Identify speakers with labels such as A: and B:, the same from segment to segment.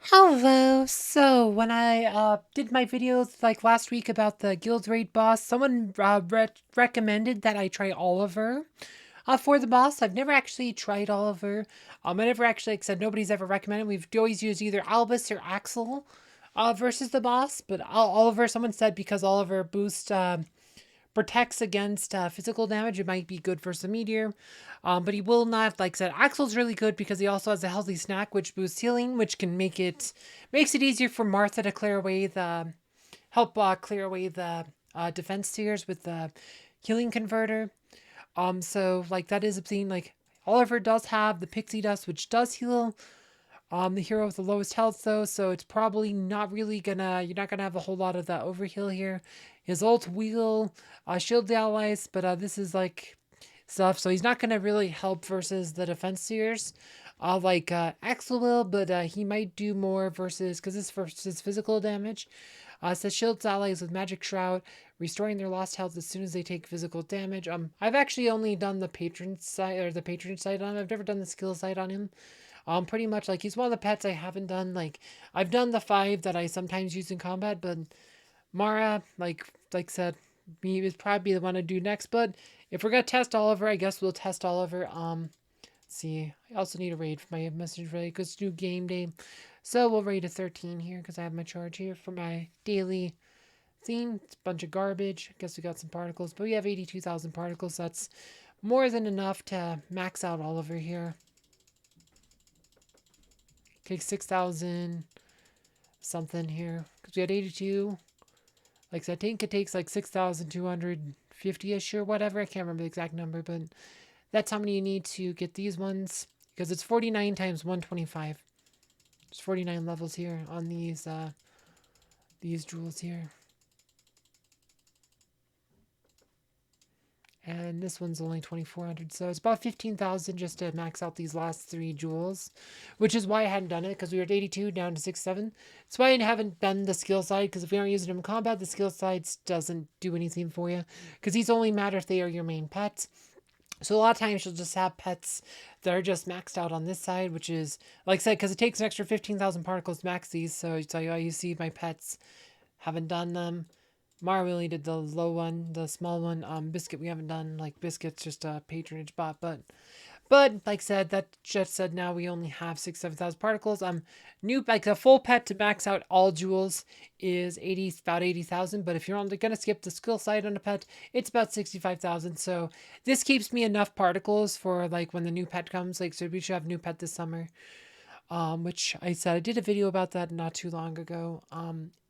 A: Hello. So when I did my videos like last week about the guild raid boss, someone recommended that I try Oliver for the boss. I've never actually tried Oliver. I never actually, like I said, nobody's ever recommended. We've always used either Albus or Axel versus the boss. But Oliver, someone said because Oliver boosts protects against physical damage. It might be good for some meteor, but he will not. Like I said, Axel's really good because he also has a healthy snack, which boosts healing, which can makes it easier for Martha to clear away the help clear away the defense tiers with the healing converter. So like that is a thing. Like Oliver does have the pixie dust, which does heal the hero with the lowest health though, so it's probably not really gonna you're not gonna have a whole lot of that overheal here. His ult will shield the allies, but this is like stuff, so he's not gonna really help versus the defense tiers. Like Axel will, but he might do more versus because this versus physical damage. Says shields allies with magic shroud, restoring their lost health as soon as they take physical damage. I've actually only done the patron side or the patron side on him. I've never done the skill side on him. Pretty much like he's one of the pets I haven't done. Like I've done the 5 that I sometimes use in combat, but Mara, like said, me is probably the one to do next. But if we're gonna test Oliver, I guess we'll test Oliver. Let's see. I also need a raid for my message raid because it's new game day. So we'll raid a 13 here because I have my charge here for my daily theme. It's a bunch of garbage. I guess we got some particles, but we have 82,000 particles. That's more than enough to max out Oliver here. Okay, 6,000 something here. Because we had 82. Like I said, I think it takes like 6,250-ish or whatever. I can't remember the exact number, but that's how many you need to get these ones. Because it's 49 times 125. There's 49 levels here on these jewels here. And this one's only 2,400, so it's about 15,000 just to max out these last 3 jewels, which is why I hadn't done it, because we were at 82 down to 67. That's why I haven't done the skill side, because if we aren't using them in combat, the skill side doesn't do anything for you, because these only matter if they are your main pets. So a lot of times you'll just have pets that are just maxed out on this side, which is, like I said, because it takes an extra 15,000 particles to max these, so you see my pets haven't done them. Mara only did the low one, the small one. Biscuit we haven't done. Like Biscuit's just a patronage bot, but like said, that just said now we only have 7,000 particles. New like the full pet to max out all jewels is about 80,000. But if you're only gonna skip the skill side on a pet, it's about 65,000. So this keeps me enough particles for like when the new pet comes. Like so we should have new pet this summer. Which I said I did a video about that not too long ago.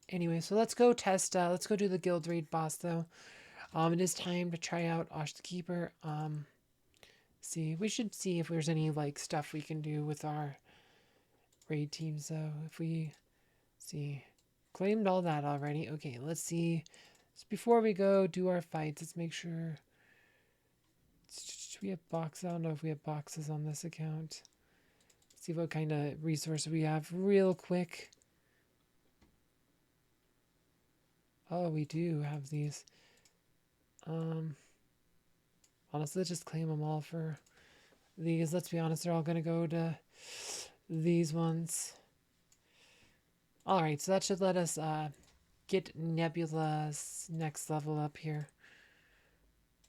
A: Anyway, so let's go test. Let's go do the guild raid boss though. It is time to try out Osh the Keeper. See, we should see if there's any like stuff we can do with our raid teams though. If we see, claimed all that already. Okay, let's see. So before we go do our fights, let's make sure. We have boxes. I don't know if we have boxes on this account. See what kind of resource we have real quick. Oh, we do have these. Honestly, let's just claim them all for these. Let's be honest, they're all going to go to these ones. Alright, so that should let us get Nebula's next level up here.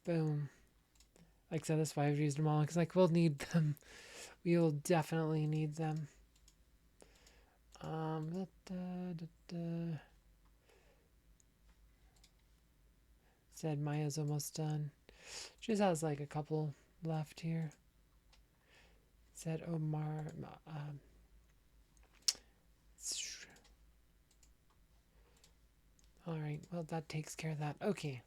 A: Boom. Like I said, that's why I've used them all, because like we'll need them. We will definitely need them. Said Maya's almost done. She just has like a couple left here. Said Omar. Alright, well, that takes care of that. Okay.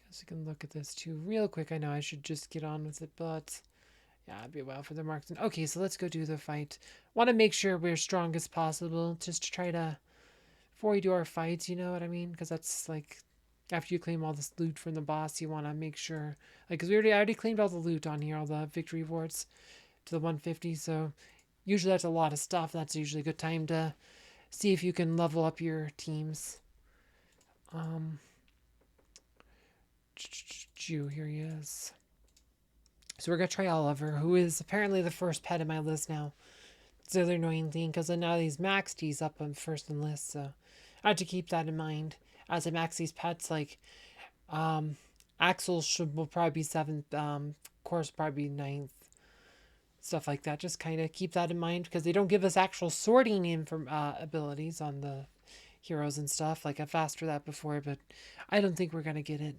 A: Guess we can look at this too real quick. I know I should just get on with it, but yeah, it'd be a while for the marks. Okay, so let's go do the fight. Want to make sure we're strong as possible, just to try to, before we do our fights, you know what I mean? Because that's like, after you claim all this loot from the boss, you want to make sure, like, because I already claimed all the loot on here, all the victory rewards to the 150, so usually that's a lot of stuff. That's usually a good time to see if you can level up your teams. Jew, here he is. So we're gonna try Oliver, who is apparently the first pet in my list now. It's the other annoying thing, because now he's maxed, he's up on first in list, so I have to keep that in mind as I max these pets. Like, um, Axel will probably be seventh, course probably be ninth, stuff like that. Just kind of keep that in mind because they don't give us actual sorting in from abilities on the heroes and stuff. Like I've asked for that before, but I don't think we're gonna get it.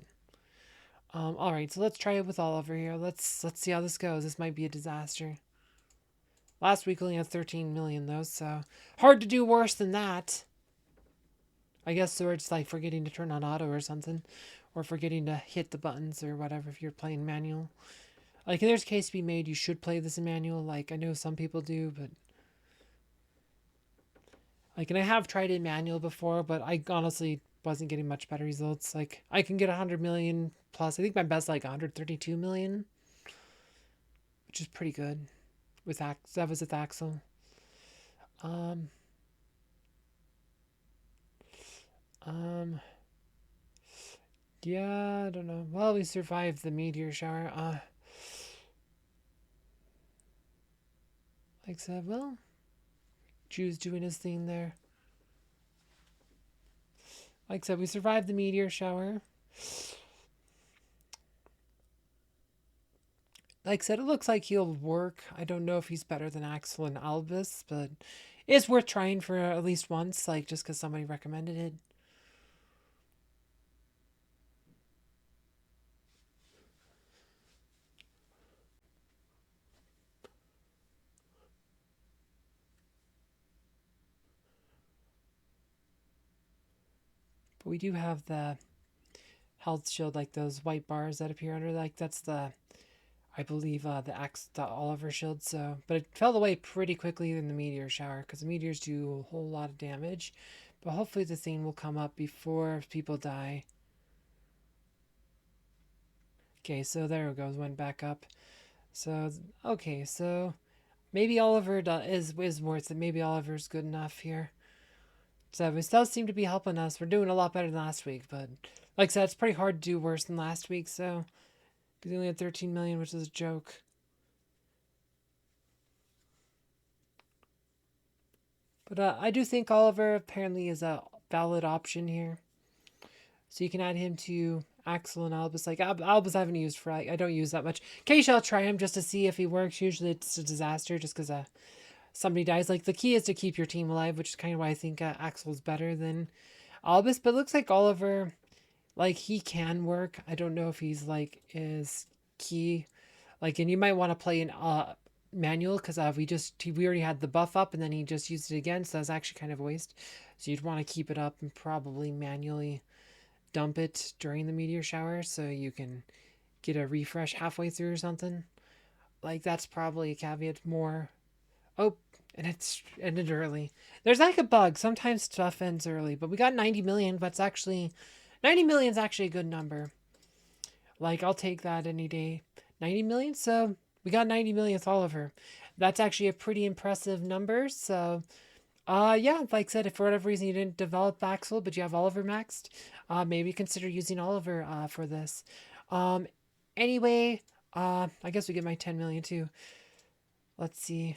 A: All right, so let's try it with Oliver here. Let's see how this goes. This might be a disaster. Last week only had 13 million though, so hard to do worse than that. I guess Sword's like forgetting to turn on auto or something, or forgetting to hit the buttons or whatever if you're playing manual. Like, there's a case to be made, you should play this in manual. Like, I know some people do, but like, and I have tried it in manual before, but I honestly wasn't getting much better results. Like, I can get 100 million plus. I think my best like 132 million, which is pretty good. With that was with Axel. Um, um, yeah, I don't know. Well, we survived the meteor shower. Like I said, well, Drew's doing his thing there. Like I said, we survived the meteor shower. Like I said, it looks like he'll work. I don't know if he's better than Axel and Albus, but it's worth trying for at least once, like just because somebody recommended it. But we do have the health shield, like those white bars that appear under, like that's the, I believe, the Oliver shield. So, but it fell away pretty quickly in the meteor shower because the meteors do a whole lot of damage. But hopefully the thing will come up before people die. Okay, so there it goes, went back up. So, okay, so maybe Oliver is worth it. Maybe Oliver's good enough here. So this does seem to be helping us. We're doing a lot better than last week, but like I said, it's pretty hard to do worse than last week. So we only had 13 million, which is a joke. But I do think Oliver apparently is a valid option here. So you can add him to Axel and Albus. Like Albus, I haven't used for I don't use that much. Occasionally I'll try him just to see if he works. Usually it's a disaster just because somebody dies. Like the key is to keep your team alive, which is kind of why I think Axel's better than Albus. But it looks like Oliver, like he can work. I don't know if he's like is key. Like, and you might want to play in manual because we already had the buff up and then he just used it again, so that's actually kind of a waste. So you'd want to keep it up and probably manually dump it during the meteor shower so you can get a refresh halfway through or something. Like that's probably a caveat more. Oh, and it's ended early. There's like a bug. Sometimes stuff ends early, but we got 90 million. But 90 million is actually a good number. Like I'll take that any day. 90 million. So we got 90 million with Oliver. That's actually a pretty impressive number. So yeah, like I said, if for whatever reason you didn't develop Axel, but you have Oliver maxed, maybe consider using Oliver for this. Um, anyway, I guess we get my 10 million too. Let's see.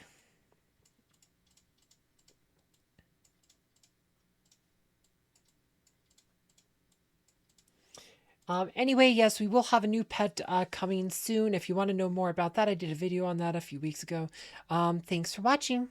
A: Anyway, yes, we will have a new pet coming soon. If you want to know more about that, I did a video on that a few weeks ago. Thanks for watching.